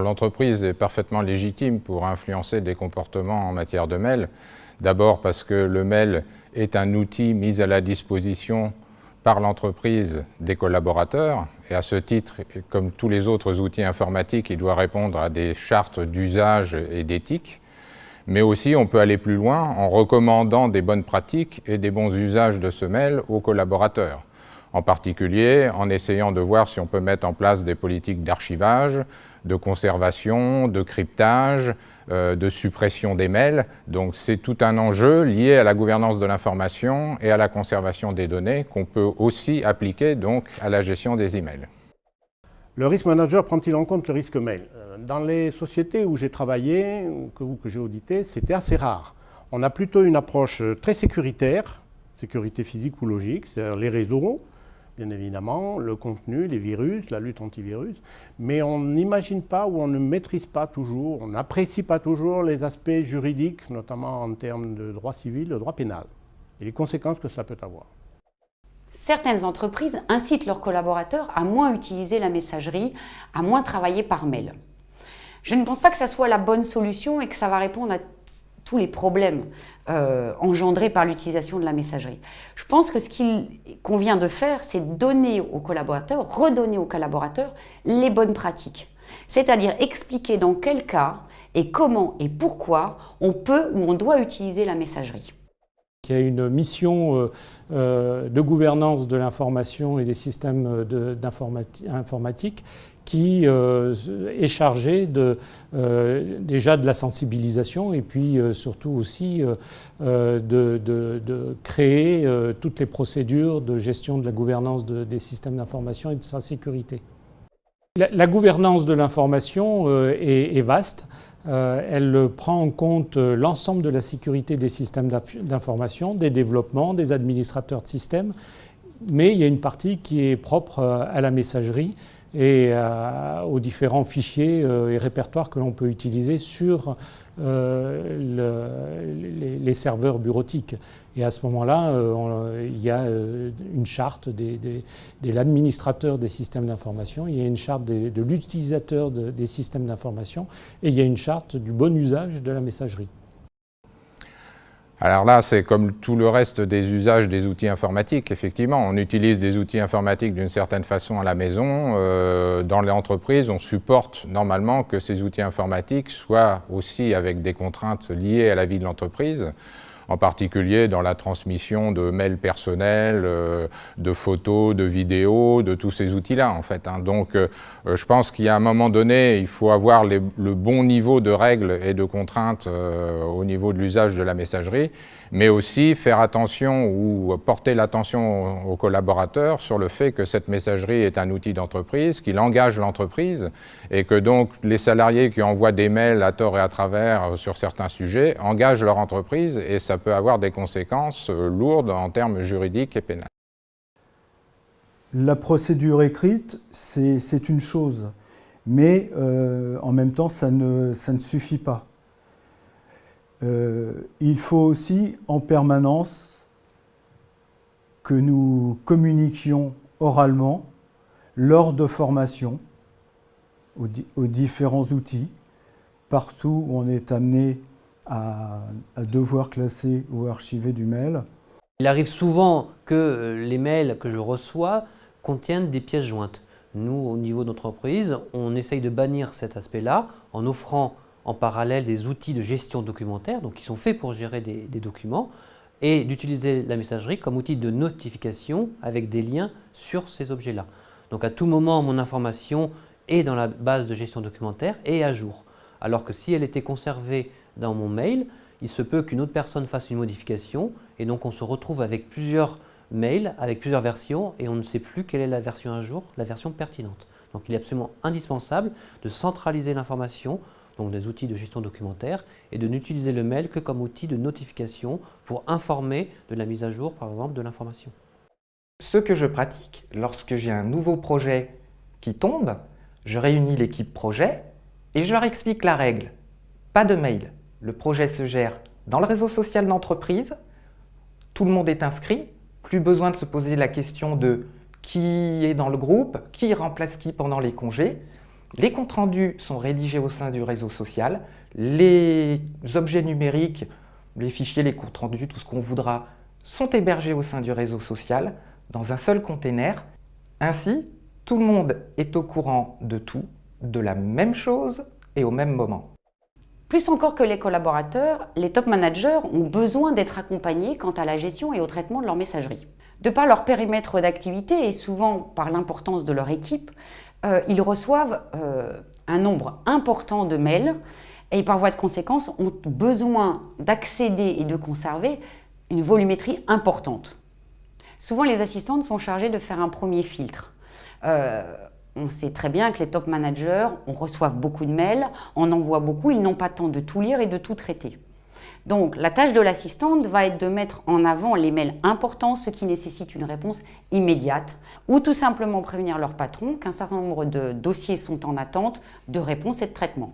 L'entreprise est parfaitement légitime pour influencer des comportements en matière de mail. D'abord parce que le mail est un outil mis à la disposition par l'entreprise des collaborateurs. Et à ce titre, comme tous les autres outils informatiques, il doit répondre à des chartes d'usage et d'éthique. Mais aussi, on peut aller plus loin en recommandant des bonnes pratiques et des bons usages de ce mail aux collaborateurs. En particulier, en essayant de voir si on peut mettre en place des politiques d'archivage, de conservation, de cryptage, de suppression des mails. Donc c'est tout un enjeu lié à la gouvernance de l'information et à la conservation des données qu'on peut aussi appliquer donc à la gestion des emails. Le risk manager prend-il en compte le risque mail? Dans les sociétés où j'ai travaillé ou que j'ai audité, c'était assez rare. On a plutôt une approche très sécuritaire, sécurité physique ou logique, c'est-à-dire les réseaux, bien évidemment, le contenu, les virus, la lutte antivirus, mais on n'imagine pas ou on ne maîtrise pas toujours, on n'apprécie pas toujours les aspects juridiques, notamment en termes de droit civil, de droit pénal, et les conséquences que ça peut avoir. Certaines entreprises incitent leurs collaborateurs à moins utiliser la messagerie, à moins travailler par mail. Je ne pense pas que ça soit la bonne solution et que ça va répondre à tous les problèmes engendrés par l'utilisation de la messagerie. Je pense que ce qu'il convient de faire, c'est donner aux collaborateurs, redonner aux collaborateurs les bonnes pratiques. C'est-à-dire expliquer dans quel cas et comment et pourquoi on peut ou on doit utiliser la messagerie. Il y a une mission de gouvernance de l'information et des systèmes informatiques qui est chargée déjà de la sensibilisation et puis surtout aussi de créer toutes les procédures de gestion de la gouvernance des systèmes d'information et de sa sécurité. La gouvernance de l'information est vaste. Elle prend en compte l'ensemble de la sécurité des systèmes d'information, des développements, des administrateurs de systèmes, mais il y a une partie qui est propre à la messagerie et aux différents fichiers et répertoires que l'on peut utiliser sur les serveurs bureautiques. Et à ce moment-là, il y a une charte de l'administrateur des systèmes d'information, il y a une charte de l'utilisateur des systèmes d'information et il y a une charte du bon usage de la messagerie. Alors là, c'est comme tout le reste des usages des outils informatiques. Effectivement, on utilise des outils informatiques d'une certaine façon à la maison. Dans les entreprises, on supporte normalement que ces outils informatiques soient aussi avec des contraintes liées à la vie de l'entreprise, en particulier dans la transmission de mails personnels, de photos, de vidéos, de tous ces outils-là en fait. Donc je pense qu'à un moment donné, il faut avoir le bon niveau de règles et de contraintes au niveau de l'usage de la messagerie, mais aussi faire attention ou porter l'attention aux collaborateurs sur le fait que cette messagerie est un outil d'entreprise, qu'il engage l'entreprise et que donc les salariés qui envoient des mails à tort et à travers sur certains sujets engagent leur entreprise et ça peut avoir des conséquences lourdes en termes juridiques et pénals. La procédure écrite, c'est une chose, mais en même temps, ça ne suffit pas. Il faut aussi en permanence que nous communiquions oralement lors de formation aux différents outils, partout où on est amené à devoir classer ou archiver du mail. Il arrive souvent que les mails que je reçois contiennent des pièces jointes. Nous, au niveau de notre entreprise, on essaye de bannir cet aspect-là en offrant en parallèle des outils de gestion documentaire, donc qui sont faits pour gérer des documents, et d'utiliser la messagerie comme outil de notification avec des liens sur ces objets-là. Donc à tout moment, mon information est dans la base de gestion documentaire et à jour. Alors que si elle était conservée dans mon mail, il se peut qu'une autre personne fasse une modification et donc on se retrouve avec plusieurs mails, avec plusieurs versions et on ne sait plus quelle est la version à jour, la version pertinente. Donc il est absolument indispensable de centraliser l'information, donc des outils de gestion documentaire, et de n'utiliser le mail que comme outil de notification pour informer de la mise à jour, par exemple, de l'information. Ce que je pratique, lorsque j'ai un nouveau projet qui tombe, je réunis l'équipe projet et je leur explique la règle. Pas de mail. Le projet se gère dans le réseau social d'entreprise, tout le monde est inscrit, plus besoin de se poser la question de qui est dans le groupe, qui remplace qui pendant les congés. Les comptes rendus sont rédigés au sein du réseau social. Les objets numériques, les fichiers, les comptes rendus, tout ce qu'on voudra, sont hébergés au sein du réseau social dans un seul container. Ainsi, tout le monde est au courant de tout, de la même chose et au même moment. Plus encore que les collaborateurs, les top managers ont besoin d'être accompagnés quant à la gestion et au traitement de leur messagerie. De par leur périmètre d'activité et souvent par l'importance de leur équipe, ils reçoivent un nombre important de mails et par voie de conséquence ont besoin d'accéder et de conserver une volumétrie importante. Souvent, les assistantes sont chargées de faire un premier filtre. On sait très bien que les top managers, on reçoit beaucoup de mails, on en voit beaucoup, ils n'ont pas le temps de tout lire et de tout traiter. Donc, la tâche de l'assistante va être de mettre en avant les mails importants, ceux qui nécessitent une réponse immédiate, ou tout simplement prévenir leur patron qu'un certain nombre de dossiers sont en attente de réponse et de traitement.